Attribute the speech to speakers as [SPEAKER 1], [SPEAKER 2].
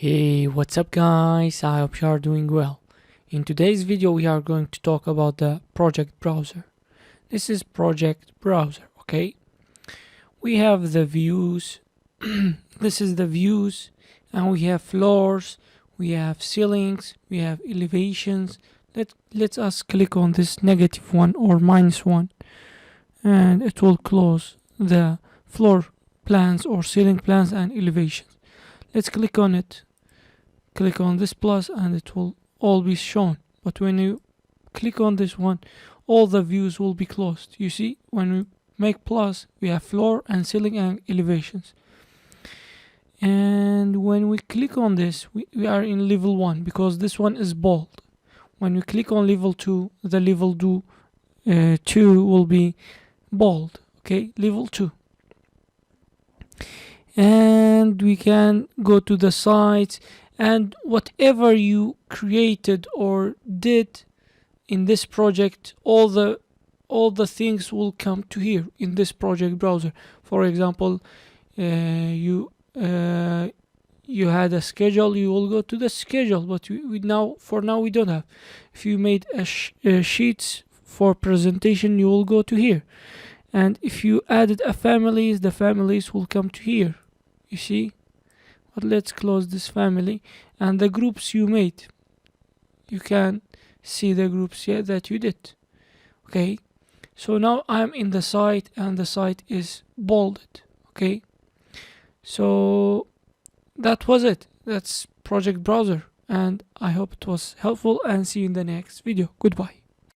[SPEAKER 1] Hey, what's up guys? I hope you are doing well. In today's video we are going to talk about the project browser. This is project browser, okay? We have the views. This is the views, and we have floors, we have ceilings, we have elevations. Let us click on this negative one or minus one, and it will close the floor plans or ceiling plans and elevations. Let's click on it. Click on this plus and it will all be shown, but when you click on this one, all the views will be closed. You see, when we make plus, we have floor and ceiling and elevations, and when we click on this, we are in level 1 because this one is bold. When we click on level 2, the level 2 will be bold. Okay, level 2. And we can go to the site, and whatever you created or did in this project, all the things will come to here in this project browser. For example, you had a schedule, you will go to the schedule, but for now we don't have. If you made sheets for presentation, you will go to here, and if you added a families, the families will come to here. You see, but let's close this family, and the groups you made, you can see the groups here that you did. Okay, so now I'm in the site and the site is bolded. Okay, so that was it. That's project browser, and I hope it was helpful, and see you in the next video. Goodbye.